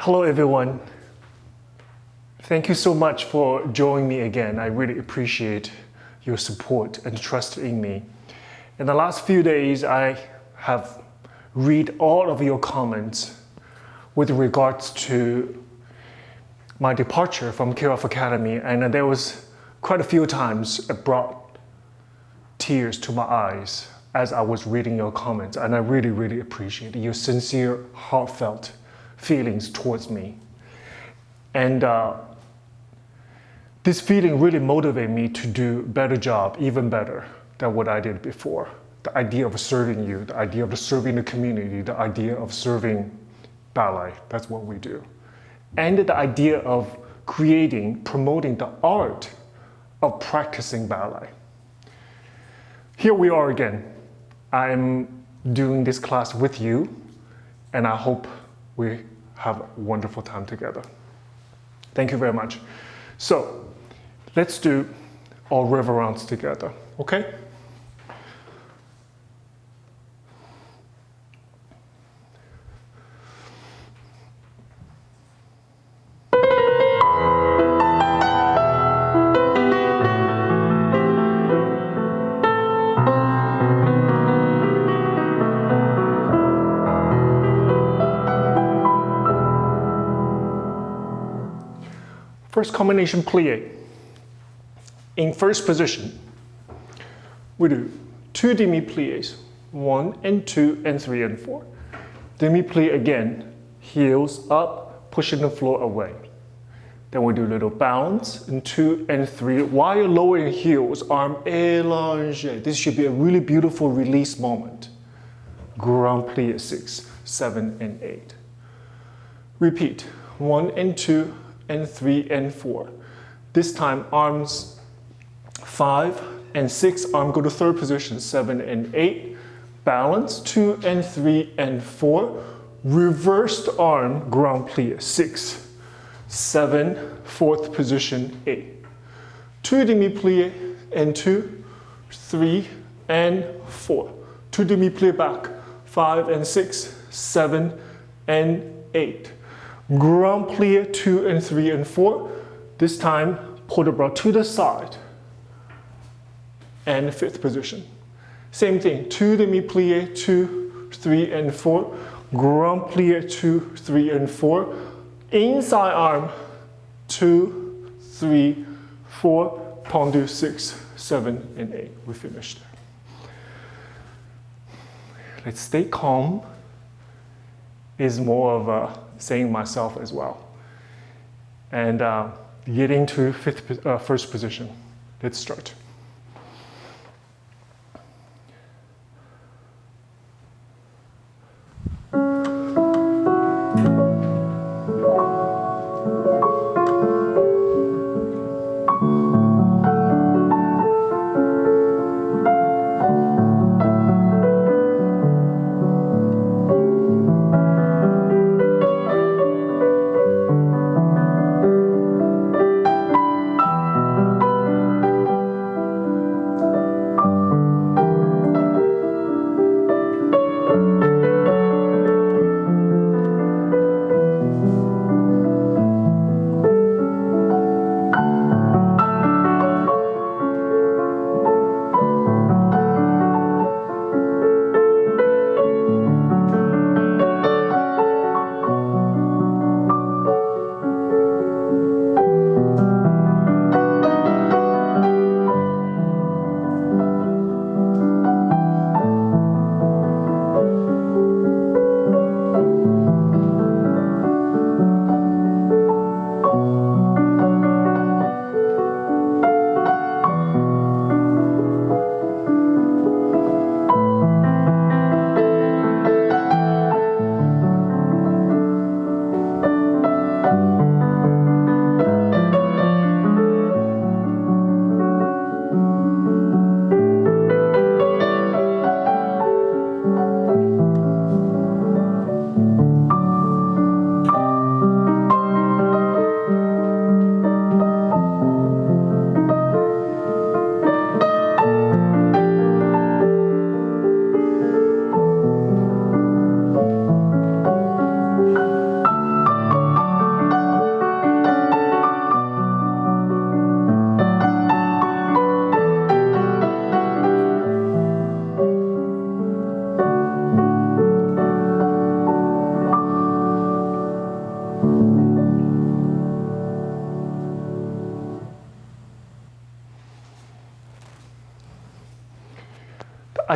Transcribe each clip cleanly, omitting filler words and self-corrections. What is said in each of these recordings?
Hello everyone. Thank you so much for joining me again. I really appreciate your support and trust in me. In the last few days, I have read all of your comments with regards to my departure from KOF Academy, and there was quite a few times it brought tears to my eyes as I was reading your comments, and I really appreciate your sincere, heartfelt feelings towards me. And this feeling really motivated me to do a better job, even better than what I did before. The idea of serving you, the idea of serving the community, the idea of serving ballet, that's what we do. And the idea of creating, promoting the art of practicing ballet. Here we are again. I'm doing this class with you, and I hope we have a wonderful time together. Thank you very much. So let's do our reverence together, okay? First combination plie. In first position, we do 2 demi-pliés, 1 and 2 and 3 and 4. Demi-plie again, heels up, pushing the floor away. Then we do a little bounce in 2 and 3. While you're lowering heels, arm élongé. This should be a really beautiful release moment. Grand plie 6, 7 and 8. Repeat, 1 and 2 and 3 and 4. This time arms 5 and 6, arm go to third position, 7 and 8. Balance 2 and 3 and 4. Reversed arm, grand plie 6, 7, fourth position 8. 2 demi-plie and 2, 3 and 4. 2 demi-plie back, 5 and 6, 7 and 8. Grand plie 2 and 3 and 4. This time, pull the bra to the side. And fifth position. Same thing, 2 demi-plie, 2, 3 and 4. Grand plie 2, 3 and 4. Inside arm, 2, 3, 4. Tendu 6, 7 and 8. We finished. Let's stay calm. Is more of a saying myself as well. And getting to first position. Let's start.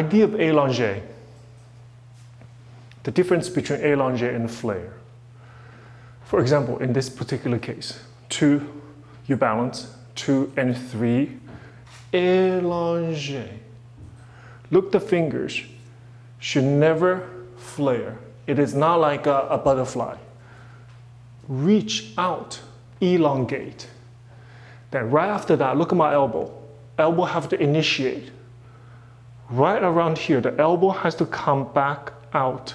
idea of allongé, the difference between allongé and flare. For example, in this particular case, 2, you balance, 2 and 3, allongé. Look, the fingers should never flare. It is not like a butterfly. Reach out, elongate. Then right after that, look at my elbow. Elbow have to initiate. Right around here, the elbow has to come back out.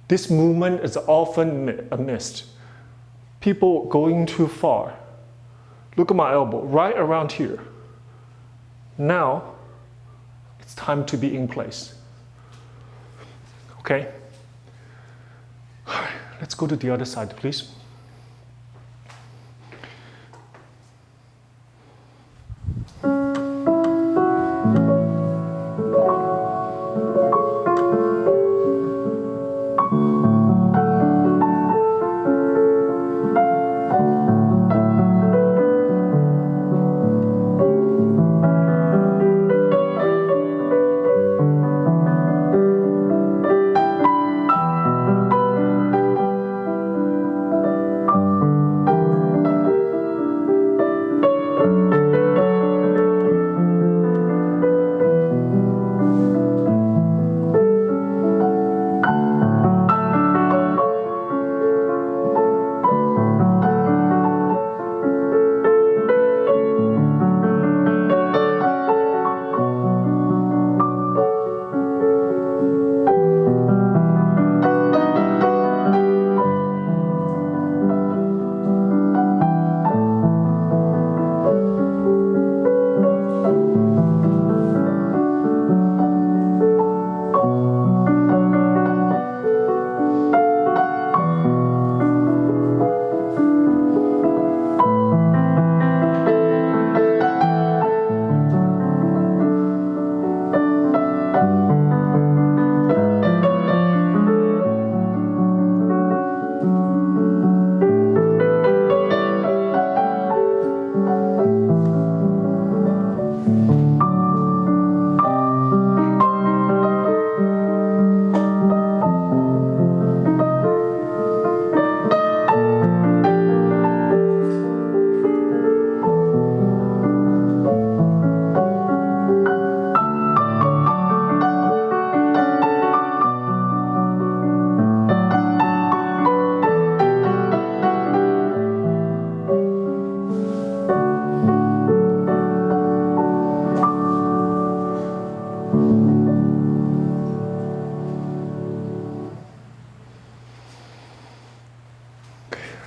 This movement is often missed. People going too far. Look at my elbow, right around here. Now, it's time to be in place. Okay? All right, let's go to the other side, please.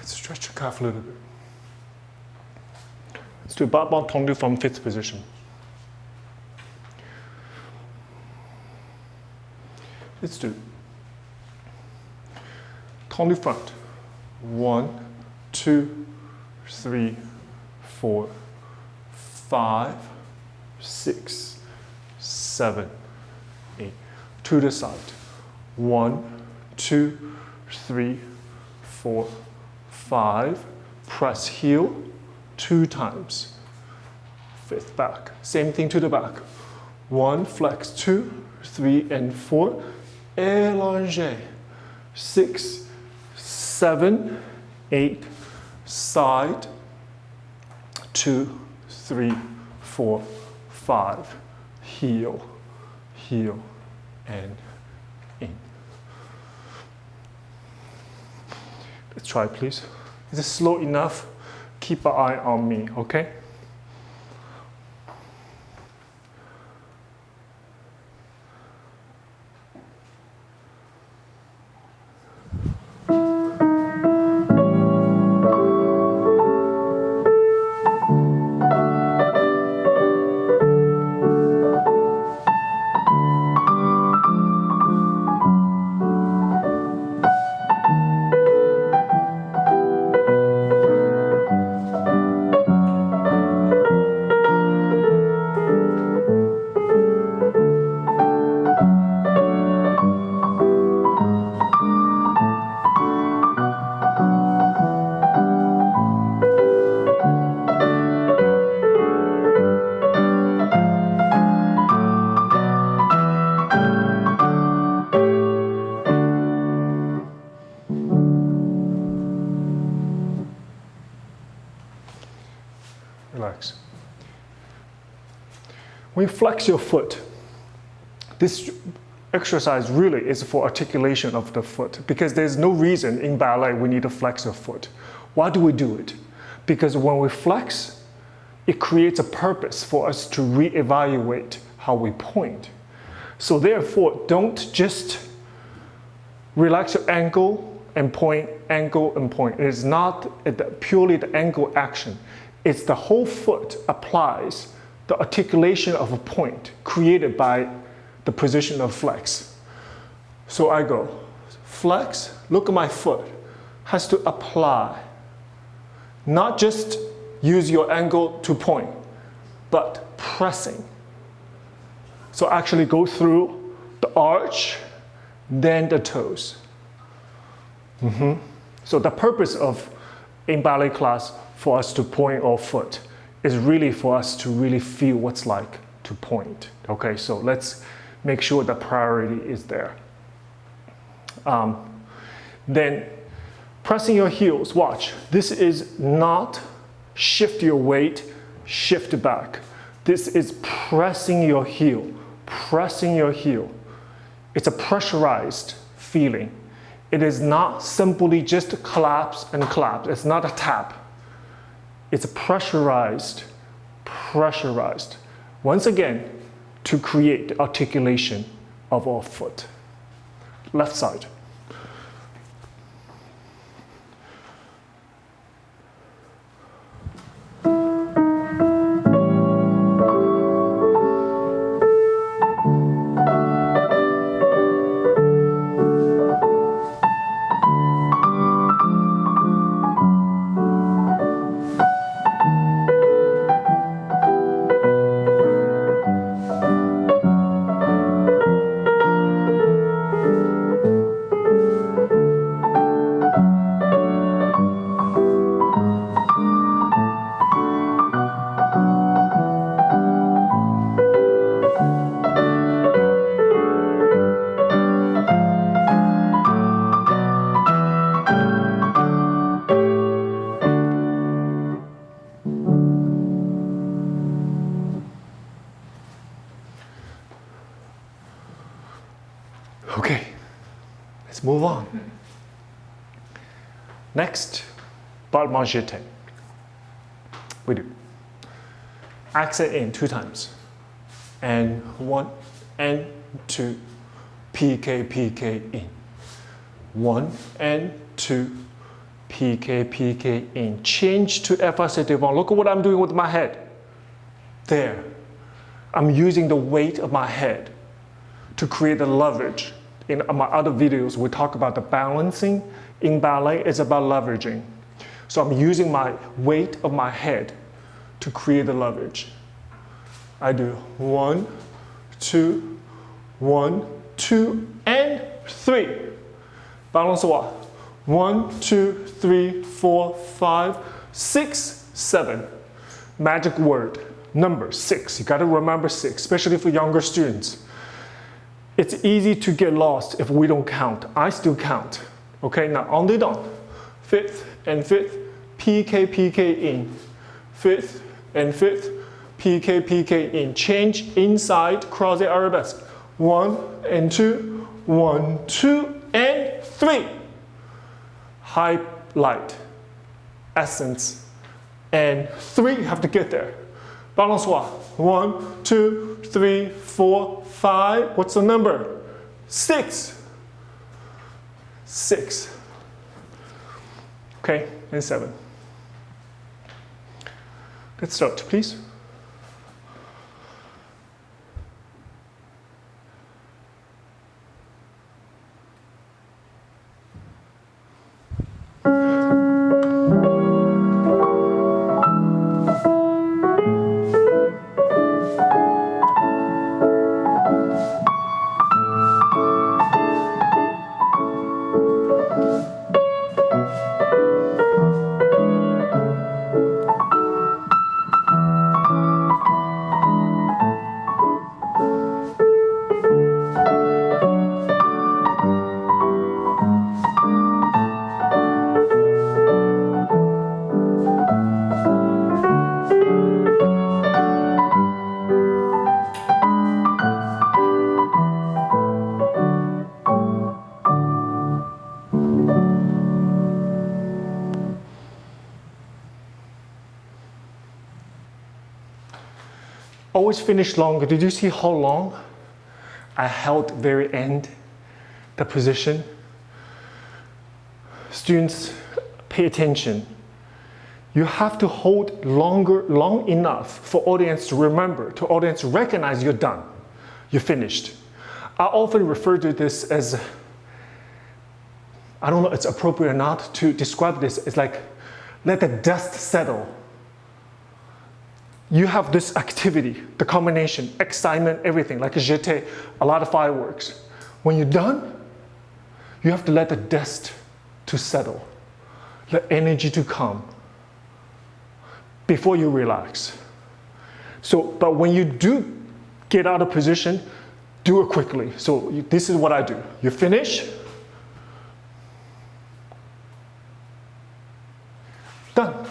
Stretch your calf a little bit. Let's do Barre Tendu from 5th position. Let's do Tendu front. 1, 2, 3, 4, 5, 6, 7, 8. To the side. 1, 2, 3, 4, 5. Press heel 2 times. 5th back. Same thing to the back. 1, flex 2, 3, and 4. Allongé. 6, 7, 8. Side. 2, 3, 4, 5. Heel, heel, and in. Let's try, please. Is it slow enough? Keep an eye on me, okay? When you flex your foot, this exercise really is for articulation of the foot because there's no reason in ballet we need to flex your foot. Why do we do it? Because when we flex, it creates a purpose for us to reevaluate how we point. So therefore, don't just relax your ankle and point, ankle and point. It is not purely the ankle action. It's the whole foot applies the articulation of a point created by the position of flex. So I go flex, look at my foot, has to apply. Not just use your ankle to point, but pressing. So actually go through the arch, then the toes. So the purpose of in ballet class for us to point our foot is really for us to really feel what's like to point. Okay, so let's make sure the priority is there. Then pressing your heels, watch. This is not shift your weight, shift back. This is pressing your heel, pressing your heel. It's a pressurized feeling. It is not simply just collapse and collapse. It's not a tap. It's pressurized. Once again, to create the articulation of our foot. Left side. Okay, let's move on. Next, battement jeté. We do accent in 2 times, and 1 and 2, PK, PK in. 1 and 2, PK, PK in. Change to effacé devant. Look at what I'm doing with my head. There. I'm using the weight of my head to create the leverage. In my other videos, we talk about the balancing. In ballet, it's about leveraging. So I'm using my weight of my head to create the leverage. I do 1, 2, 1, 2, and 3. Balance what? 1, 2, 3, 4, 5, 6, 7. Magic word, number 6. You gotta remember 6, especially for younger students. It's easy to get lost if we don't count. I still count. Okay, now on the down. 5th and 5th, PK, PK in. 5th and 5th, PK, PK in. Change inside, croisé arabesque. 1 and 2, 1, 2, and 3. Highlight, essence, and 3, you have to get there. Balançoire. 1, 2, 3, 4, 5. What's the number? 6. 6. Okay, and 7. Let's start, please. always finish longer. Did you see how long I held very end, the position? Students, pay attention. You have to hold long enough for audience to remember, to audience to recognize you're done, you're finished. I often refer to this as, I don't know if it's appropriate or not to describe this, it's like, let the dust settle. You have this activity, the combination, excitement, everything, like a jeté, a lot of fireworks. When you're done, you have to let the dust to settle, let energy to come before you relax. So, but when you do get out of position, do it quickly. So this is what I do. You finish, done.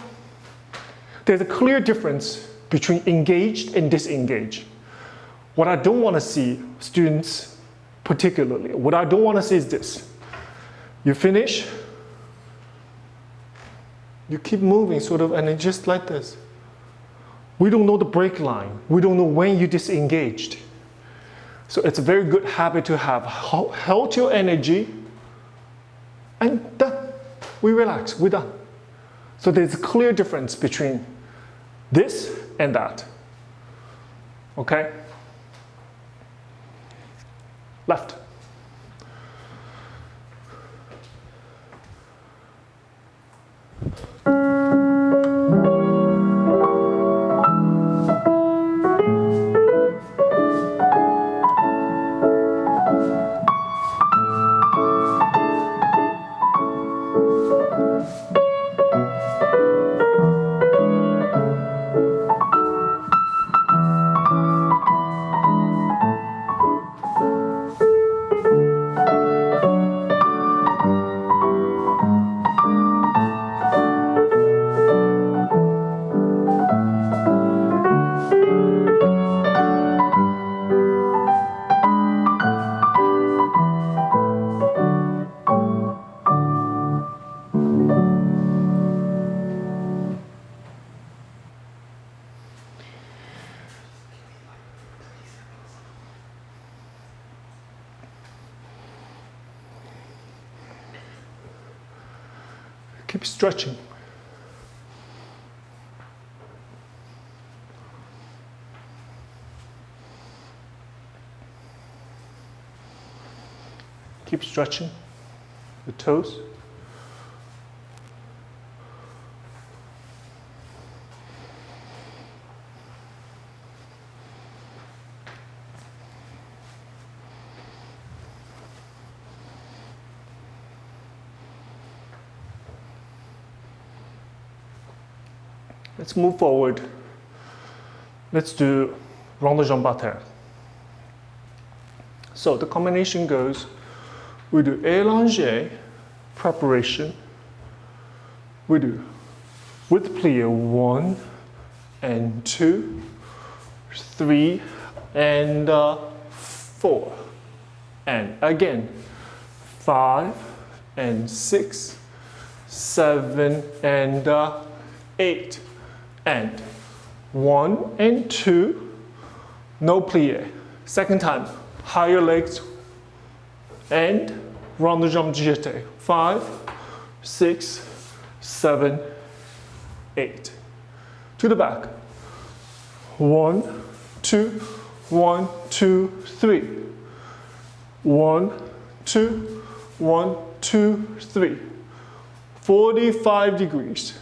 There's a clear difference between engaged and disengaged. What I don't want to see, students particularly, what I don't want to see is this. You finish, you keep moving sort of, and it's just like this. We don't know the break line. We don't know when you disengaged. So it's a very good habit to have. Held your energy, and done. We relax, we're done. So there's a clear difference between this and that. Okay? Left. Keep stretching. Keep stretching the toes. Let's move forward. Let's do rond de jambe à terre. So the combination goes, we do élanger, preparation. We do with plie 1 and 2, 3 and 4. And again, 5 and 6, 7 and 8. And 1 and 2, no plie. Second time, higher legs and rond de jambe jeté. 5, 6, 7, 8. To the back. 1, 2, 1, 2, 3. 1, 2, 1, 2, 3. 45 degrees.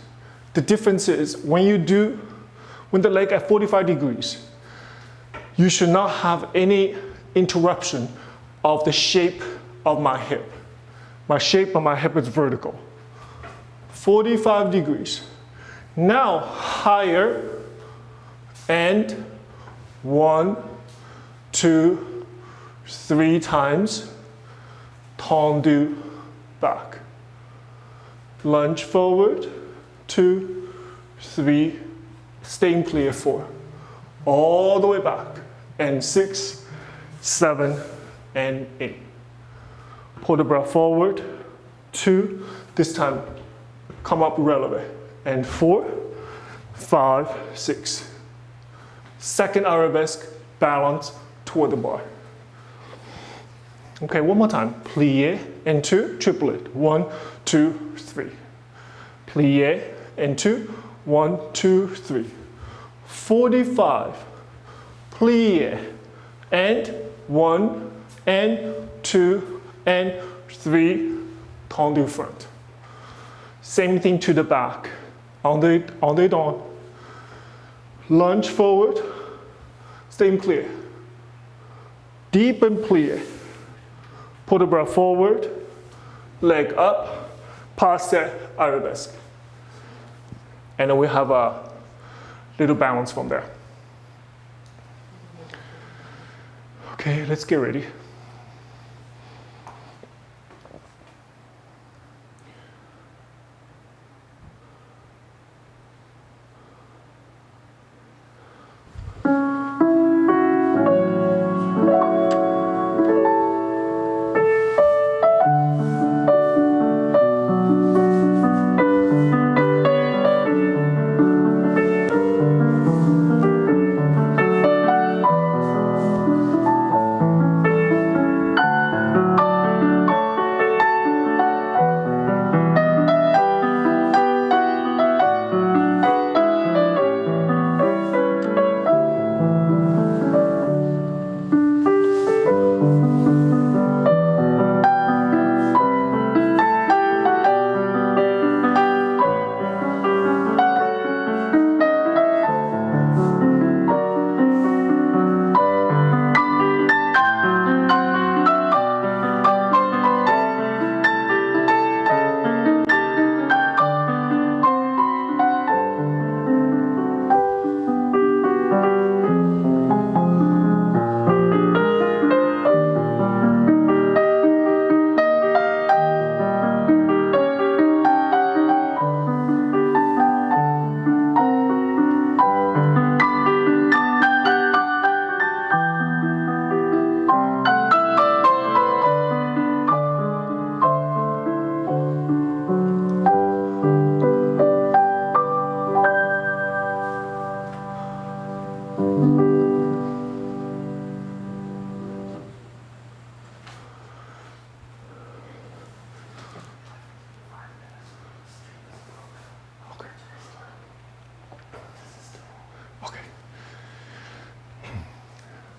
The difference is when the leg at 45 degrees, you should not have any interruption of the shape of my hip. My shape of my hip is vertical. 45 degrees. Now higher and 1, 2, 3 times. Tendu back. Lunge forward. 2, 3, stay in plie 4, all the way back, and 6, 7, and 8. Pull the breath forward, 2, this time come up releve, and 4, 5, 6, Second arabesque, balance toward the bar. Okay, one more time. Plie into triplet. 1, 2, 3. Plie into 1, 2, 3. 45. Plie and 1 and 2 and 3. Tendu front. Same thing to the back. En dedans. Lunge forward. Stay clear. Deep and plie. Pull the bra forward. Leg up. Pass that arabesque. And then we have a little balance from there. Okay, let's get ready.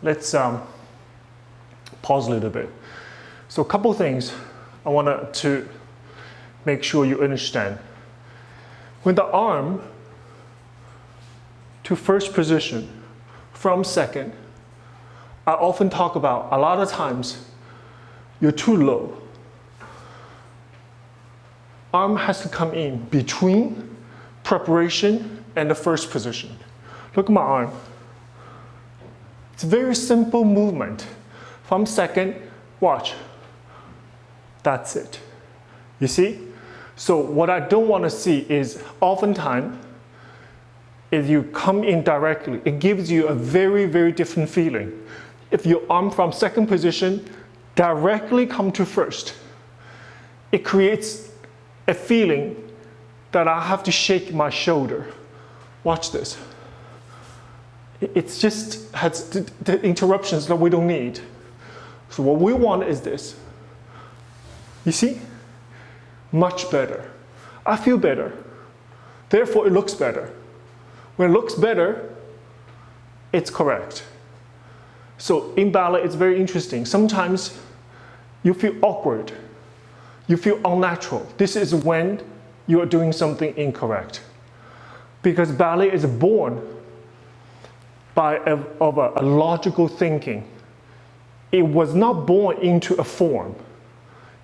Let's pause a little bit. So a couple things I want to make sure you understand. When the arm to first position from second, I often talk about a lot of times you're too low. Arm has to come in between preparation and the first position. Look at my arm. It's a very simple movement. From second, watch. That's it. You see? So what I don't want to see is oftentimes, if you come in directly, it gives you a very, very different feeling. If your arm from second position directly come to first, it creates a feeling that I have to shake my shoulder. Watch this. It's just has the interruptions that we don't need. So what we want is this. You see? Much better. I feel better. Therefore, it looks better. When it looks better, it's correct. So in ballet, it's very interesting. Sometimes you feel awkward. You feel unnatural. This is when you are doing something incorrect. Because ballet is born of a logical thinking. It was not born into a form.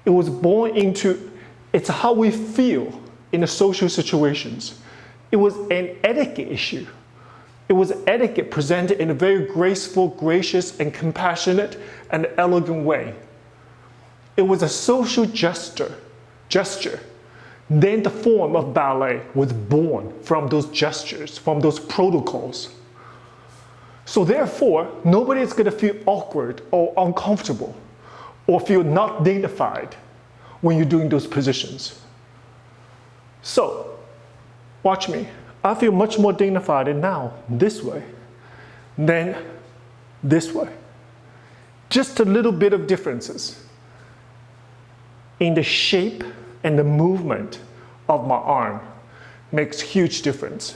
It was born into, it's how we feel in the social situations. It was an etiquette issue. It was etiquette presented in a very graceful, gracious, and compassionate and elegant way. It was a social gesture. Then the form of ballet was born from those gestures, from those protocols. So therefore, nobody is going to feel awkward or uncomfortable or feel not dignified when you're doing those positions. So, watch me. I feel much more dignified now, this way. then this way. Just a little bit of differences in the shape and the movement of my arm makes huge difference.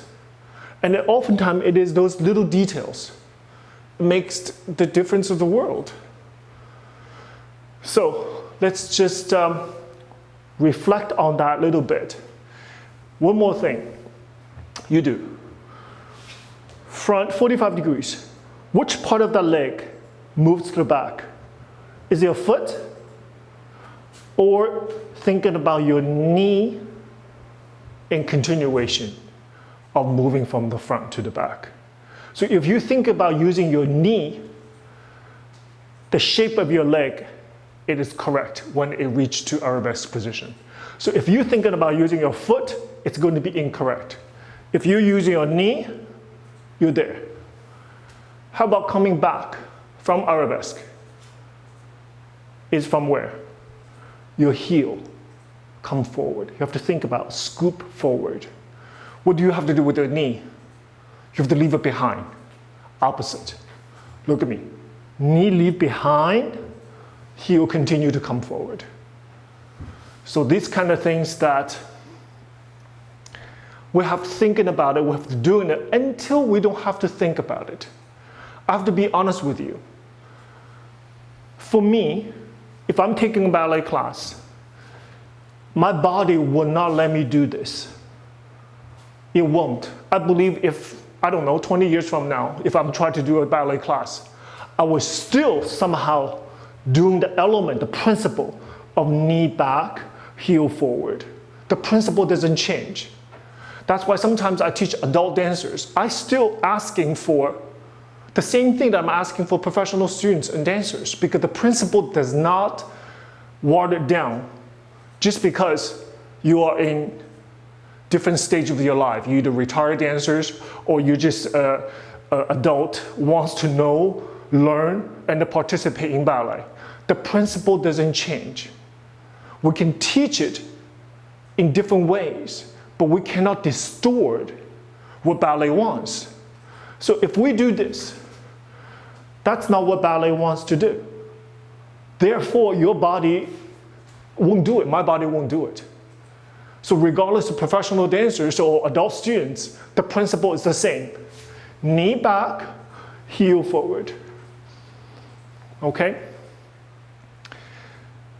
And oftentimes it is those little details makes the difference of the world. So let's just reflect on that a little bit. One more thing you do. Front 45 degrees. Which part of that leg moves to the back? Is it your foot? Or thinking about your knee in continuation of moving from the front to the back? So if you think about using your knee, the shape of your leg, it is correct when it reaches to arabesque position. So if you're thinking about using your foot, it's going to be incorrect. If you're using your knee, you're there. How about coming back from arabesque? Is from where? Your heel. Come forward. You have to think about scoop forward. What do you have to do with your knee? You have to leave it behind. Opposite. Look at me. Knee leave behind, heel continue to come forward. So these kind of things that we have to thinking about it, we have to doing it until we don't have to think about it. I have to be honest with you. For me, if I'm taking a ballet class, my body will not let me do this. It won't. I believe if, I don't know, 20 years from now, if I'm trying to do a ballet class, I will still somehow doing the element, the principle of knee back, heel forward. The principle doesn't change. That's why sometimes I teach adult dancers. I still asking for the same thing that I'm asking for professional students and dancers, because the principle does not water down just because you are in different stage of your life. You're either retired dancers or you're just adult wants to know, learn, and to participate in ballet. The principle doesn't change. We can teach it in different ways, but we cannot distort what ballet wants. So if we do this, that's not what ballet wants to do. Therefore, your body won't do it. My body won't do it. So regardless of professional dancers or adult students, the principle is the same. Knee back, heel forward. Okay?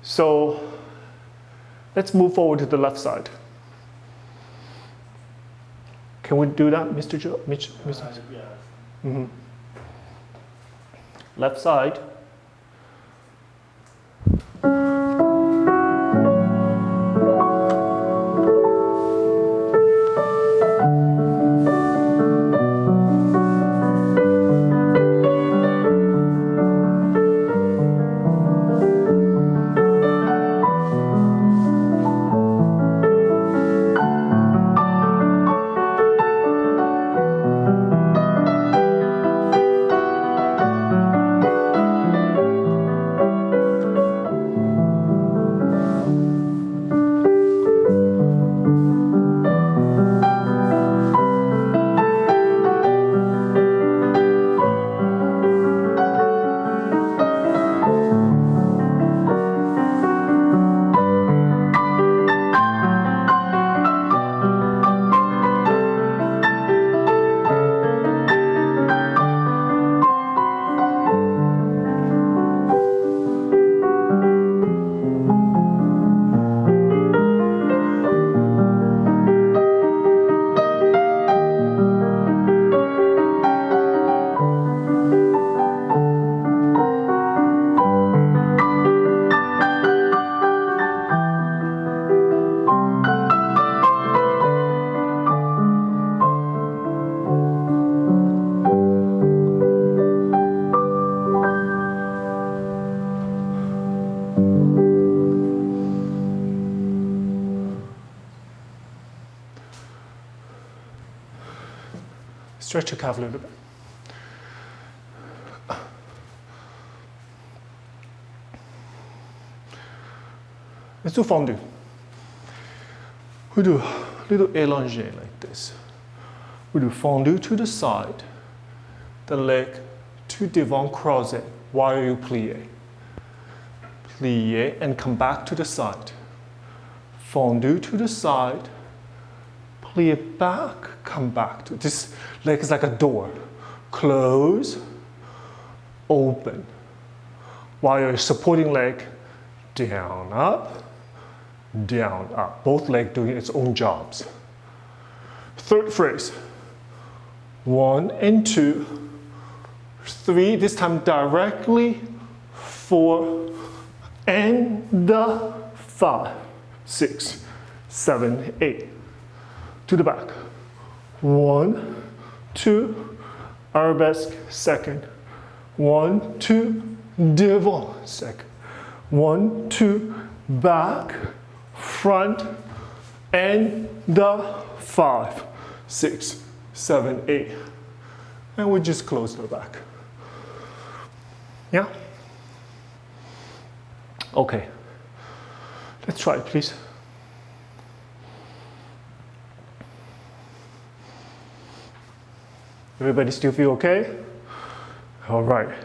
So let's move forward to the left side. Can we do that, Mr. Joe? Mr. Yeah. Mm-hmm. Left side. Stretch your calf a little bit. Let's do fondue. We do a little allongé like this. We do fondue to the side, the leg to devant croisé while you plie. Plie and come back to the side. Fondue to the side. Plie back, come back to this leg is like a door. Close, open. While your supporting leg down, up, down, up. Both legs doing its own jobs. Third phrase. 1 and 2, 3, this time directly, 4, and the 5, 6, 7, 8. To the back. 1, 2, arabesque, second. 1, 2, devant, second. 1, 2, back, front, and the 5, 6, 7, 8. And we just close the back. Yeah? Okay. Let's try it, please. Everybody still feel okay? All right. You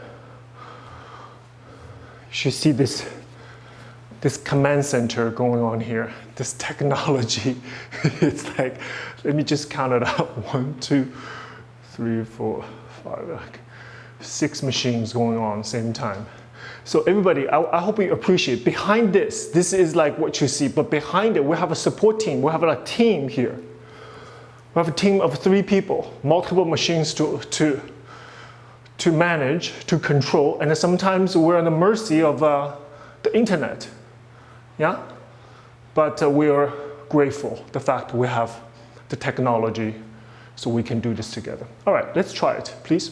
should see this command center going on here. This technology. It's like, let me just count it out. 1, 2, 3, 4, 5, like 6 machines going on at the same time. So everybody, I hope you appreciate, behind this is like what you see, but behind it, we have a support team. We have a team here. We have a team of 3 people, multiple machines to manage, to control, and sometimes we're on the mercy of the internet. Yeah? But we are grateful the fact we have the technology so we can do this together. All right, let's try it, please.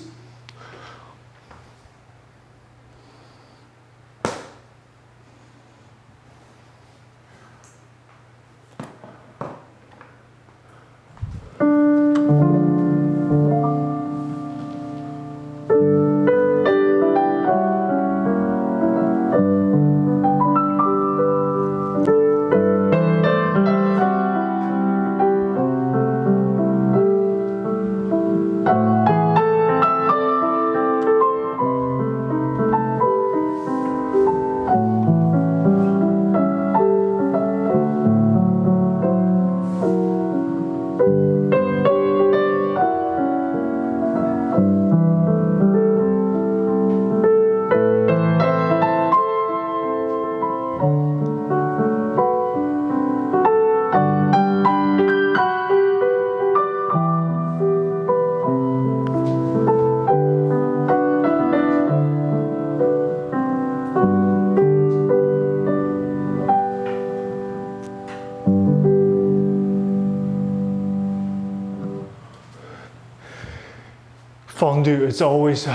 Fondue, it's always,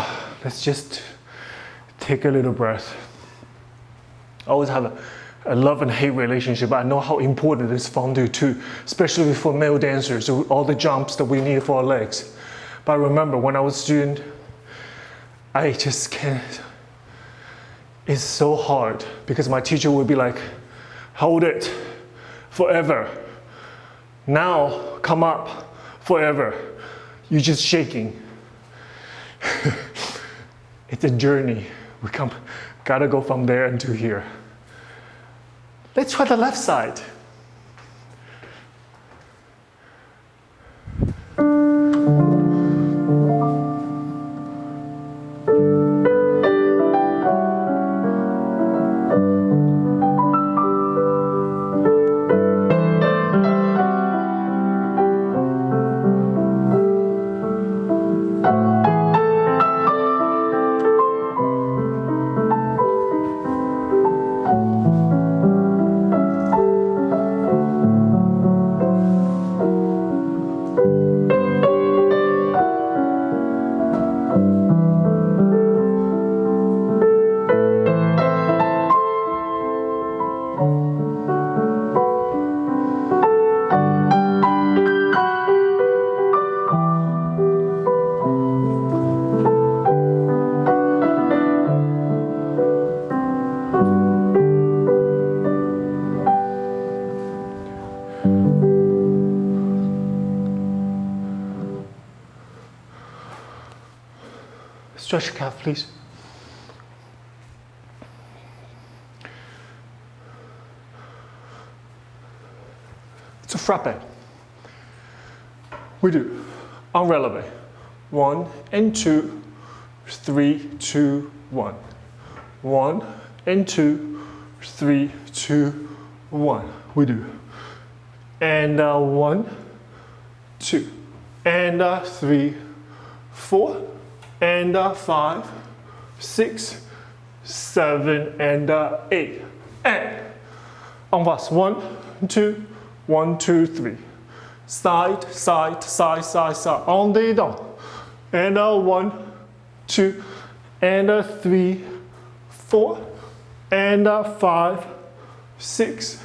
let's just take a little breath. I always have a love and hate relationship. I know how important it is fondue too, especially for male dancers, all the jumps that we need for our legs. But I remember when I was a student, I just can't, it's so hard because my teacher would be like, hold it forever. Now, come up forever. You're just shaking. It's a journey. We gotta go from there into here. Let's try the left side. Stretch your calf, please. It's a frappe. We do enrelevé. 1 and 2, 3, 2, 1. 1 and 2, 3, 2, 1. We do. And 1, 2, and 3, 4, and 5, 6, 7, and 8. And en face. 1, 2, 1, 2, 3. Side, side, side, side, side. On the down. And 1, 2, and 3, 4, and 5, 6,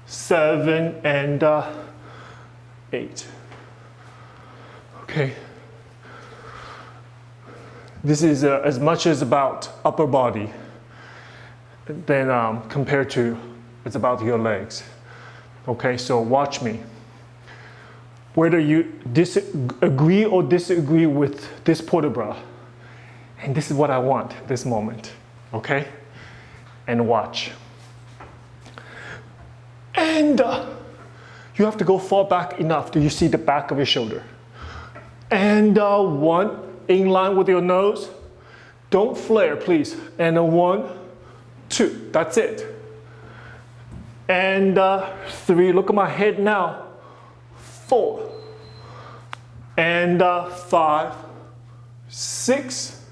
7, and 8. Okay. This is as much as about upper body than compared to it's about your legs. Okay, so watch me. Whether you agree or disagree with this port de bras, and this is what I want this moment, okay? And watch. And you have to go far back enough that you see the back of your shoulder. And 1, in line with your nose. Don't flare, please. And 1, 2, that's it. And 3, look at my head now. 4, and 5, 6,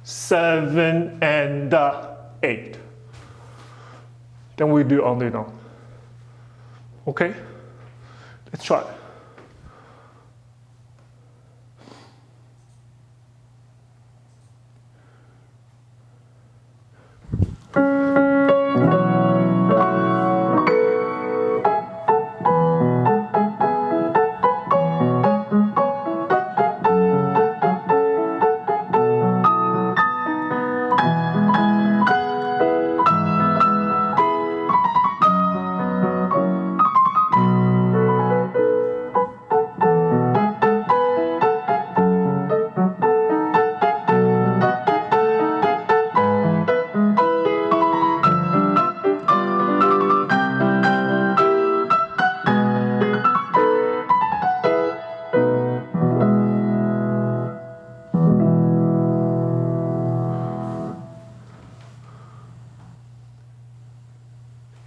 7, and 8. Then we do on the down. Okay? Let's try it.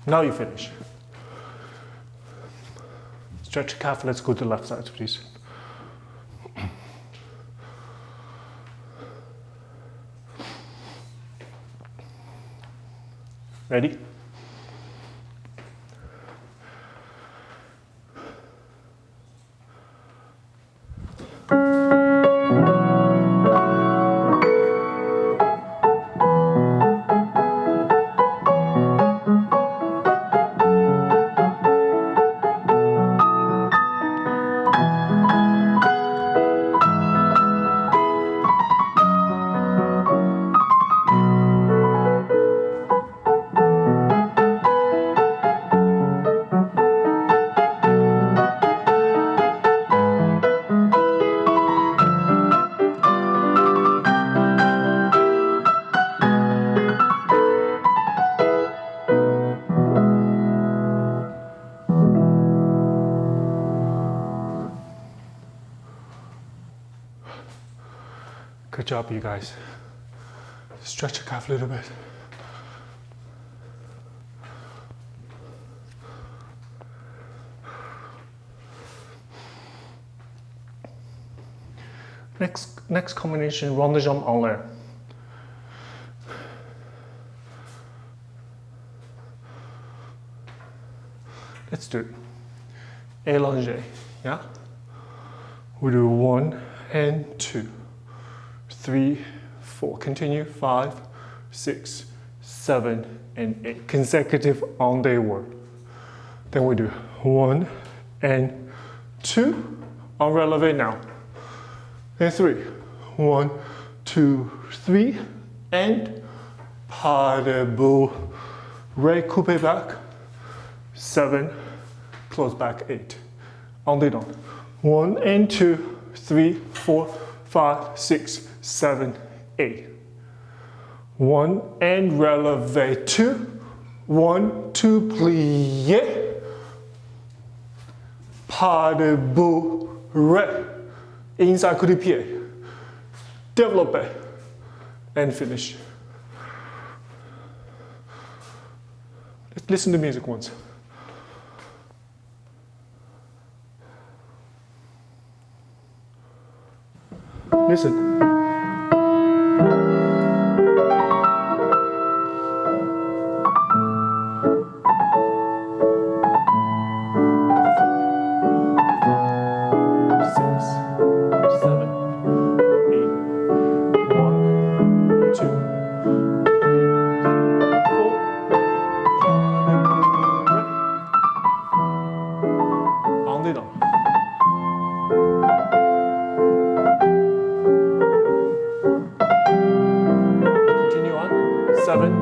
Now you finish. Stretch your calf. Let's go to the left side, please. Ready? Good job, you guys. Stretch your calf a little bit. Next combination, rond de jambe en l'air. Let's do it. Allongé, yeah? We do 1 and 2, 3, 4. Continue, 5, 6, 7, and 8. Consecutive on day work. Then we do 1 and 2. On releve now. And 3. 1, 2, 3. And pas debout. Recoupe back. 7. Close back. 8. On the down. 1 and 2, 3, 4, 5, 6, 7, 8. 1 and releve 2. 1, 2, plie. Pas de bourre. Inside coup de pied. Développé. And finish. Let's listen to music once. Listen. Continue on. 7.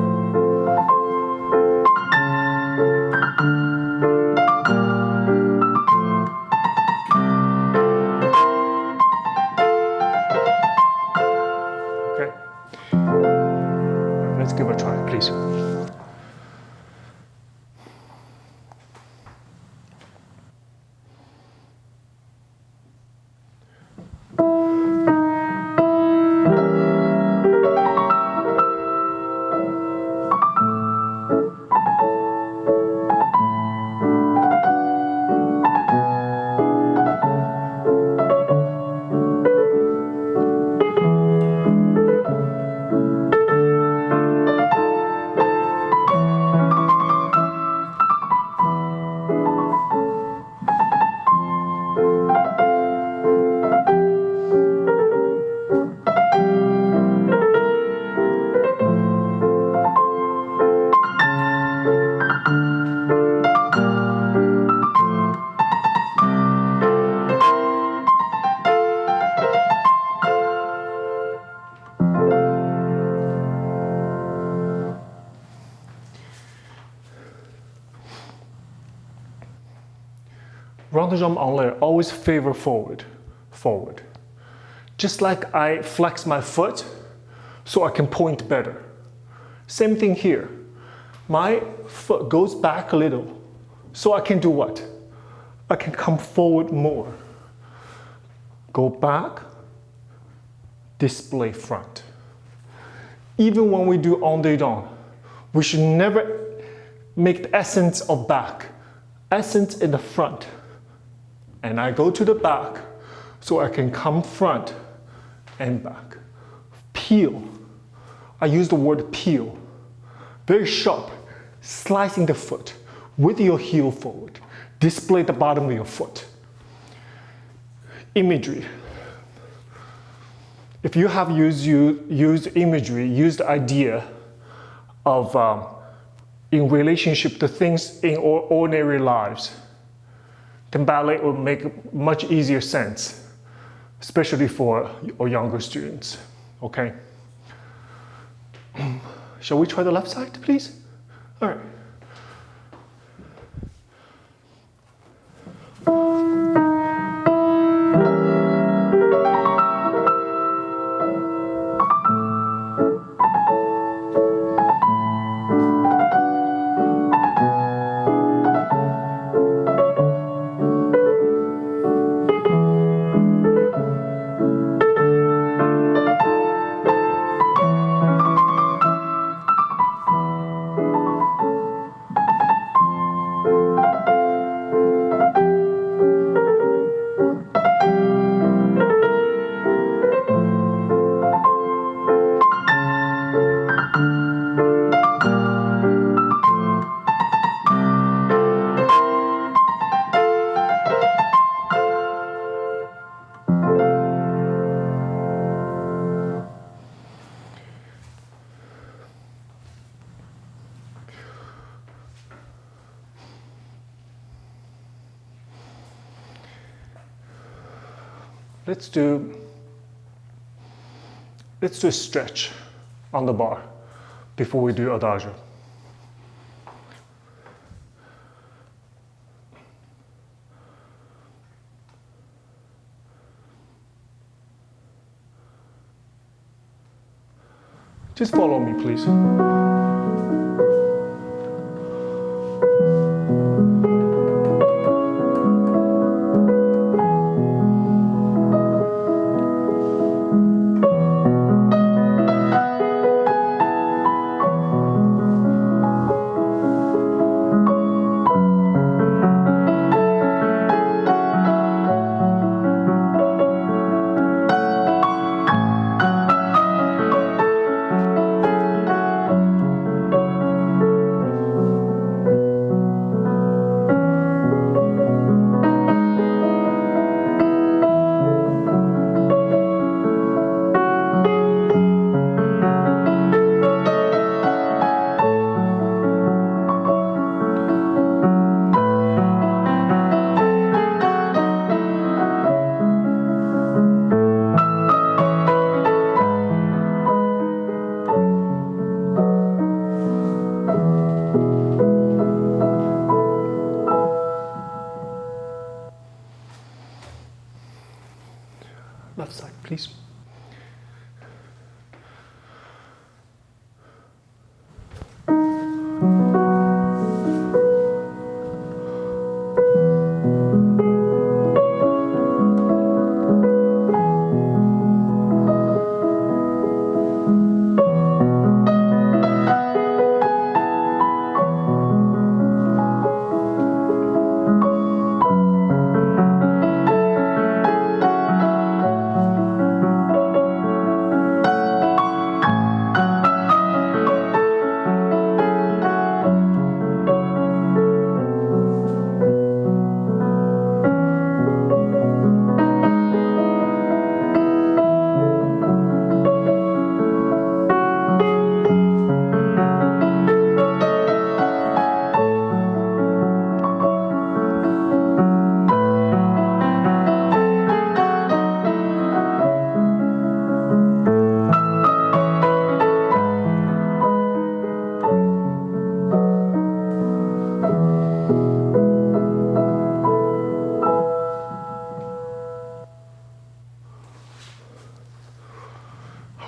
Okay. Let's give it a try, please. Round the jambe en l'air, always favor forward, forward. Just like I flex my foot so I can point better. Same thing here. My foot goes back a little so I can do what? I can come forward more. Go back, display front. Even when we do en dedans, we should never make the essence of back. Essence in the front. And I go to the back so I can come front and back. Peel. I use the word peel. Very sharp, slicing the foot with your heel forward. Display the bottom of your foot. Imagery. If you have used imagery, used the idea of in relationship to things in ordinary lives, then ballet will make much easier sense, especially for our younger students, okay? Shall we try the left side, please? All right. Let's do a stretch on the bar before we do Adagio. Just follow me, please. Left side, please.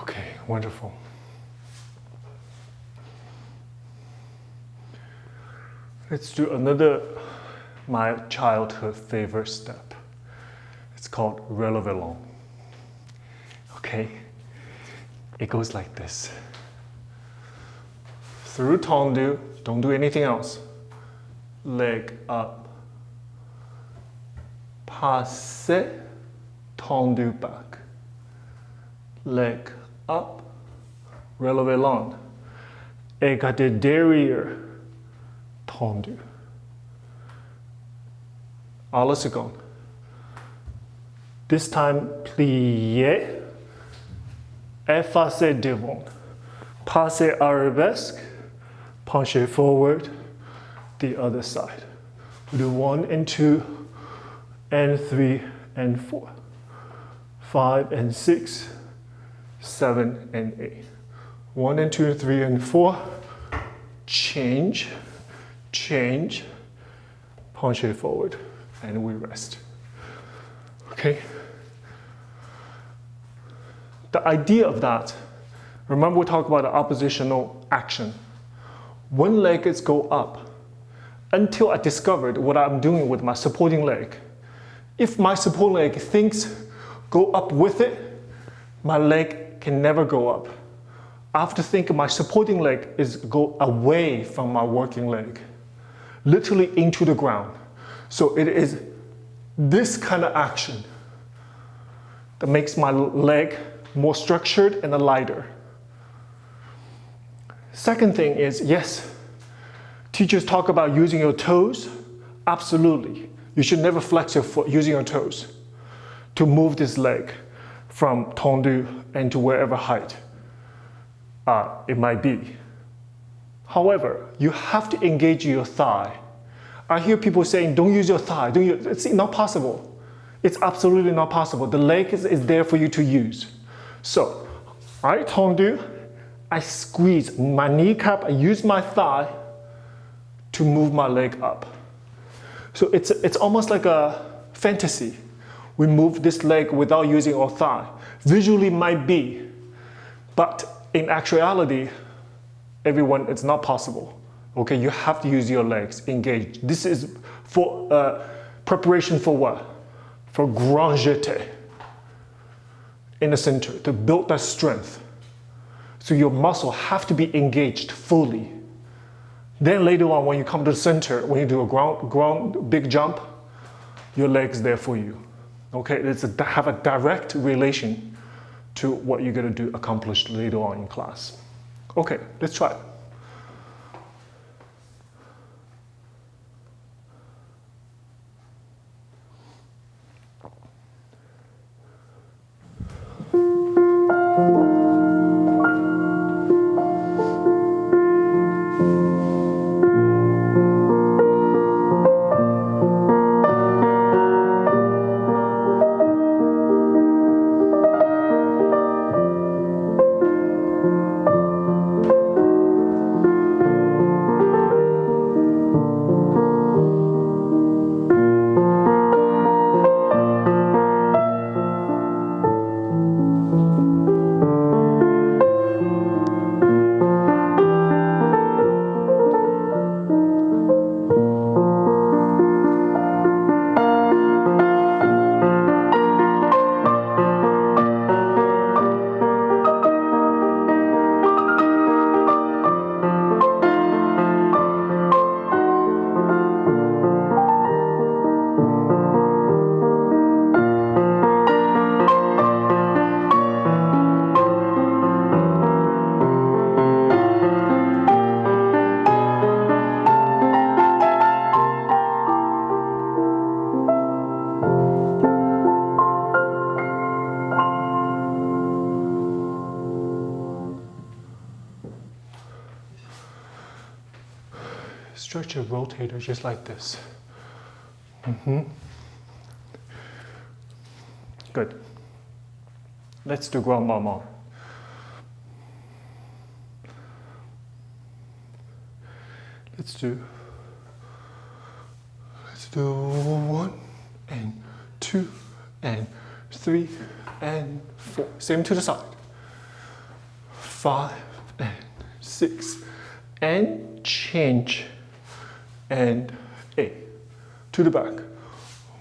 Okay, wonderful. Let's do another, my childhood favorite step. It's called relevant. Okay, it goes like this. Through Tendu, don't do anything else. Leg up. Passe, Tendu back. Leg up, relevant. Écarté derrière, tendu. À la seconde. This time, plié, effacé devant. Passez arabesque, penchez forward, the other side. We do 1 and 2 and 3 and 4, 5 and 6, 7 and 8. 1 and 2 and 3 and 4. Change, change, penchez forward, and we rest. Okay? The idea of that, remember we talked about the oppositional action. One leg is go up until I discovered what I'm doing with my supporting leg. If my supporting leg thinks go up with it, my leg can never go up. I have to think my supporting leg is go away from my working leg, literally into the ground. So it is this kind of action that makes my leg more structured and lighter. Second thing is, yes, teachers talk about using your toes. Absolutely. You should never flex your foot using your toes to move this leg from tendu and to wherever height it might be. However, you have to engage your thigh. I hear people saying, don't use your thigh. It's not possible. It's absolutely not possible. The leg is there for you to use. So, I tendu, I squeeze my kneecap, I use my thigh to move my leg up. So it's almost like a fantasy. We move this leg without using our thigh. Visually might be, but in actuality, everyone, it's not possible. Okay, you have to use your legs, engage. This is for preparation for what? For grand jeté in the center, to build that strength. So your muscle have to be engaged fully. Then later on, when you come to the center, when you do a ground big jump, your leg's there for you. Okay, it's have a direct relation to what you're gonna do accomplish later on in class. Okay, let's try it. Stretch your rotator just like this. Good. Let's do grand maman. Let's do 1 and 2 and 3 and 4. Same to the side. 5 and 6 and change. And 8 to the back.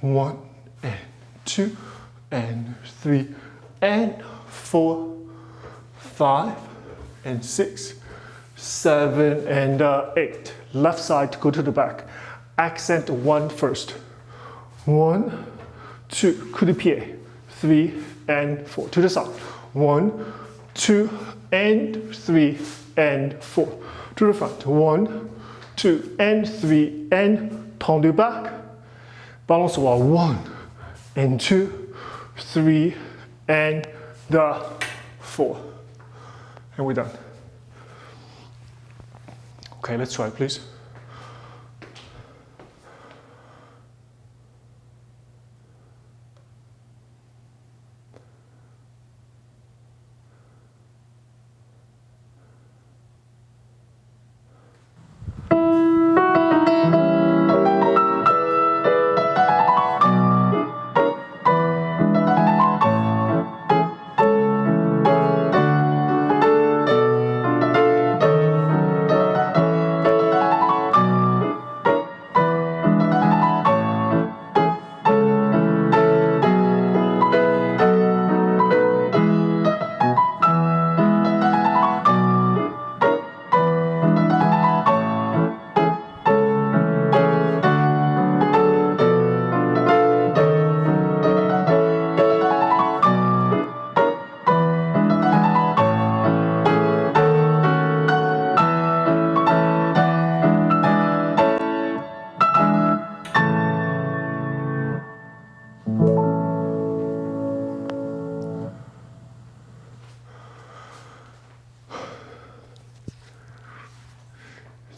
1 and 2 and 3 and 4, 5 and 6, 7 and 8. Left side to go to the back. Accent 1 first. 1, 2, coup de pied. 3 and 4 to the side. 1, 2 and 3 and 4 to the front. 1, 2 and 3 and tendu back. Balançoire 1 and 2, 3 and 4. And we're done. Okay, let's try it, please.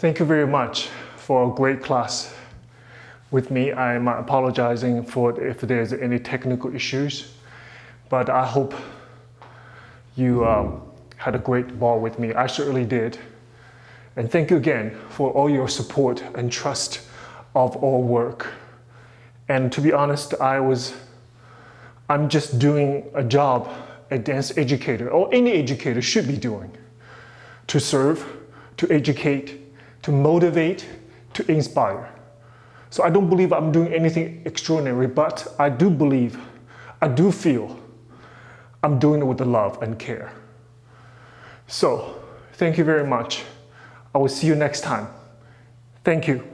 Thank you very much for a great class with me. I'm apologizing for if there's any technical issues, but I hope you had a great ball with me. I certainly did. And thank you again for all your support and trust of our work. And to be honest, I'm just doing a job a dance educator or any educator should be doing. to serve, to educate, to motivate, to inspire. So I don't believe I'm doing anything extraordinary, but I do believe, I do feel I'm doing it with the love and care. So thank you very much. I will see you next time. Thank you.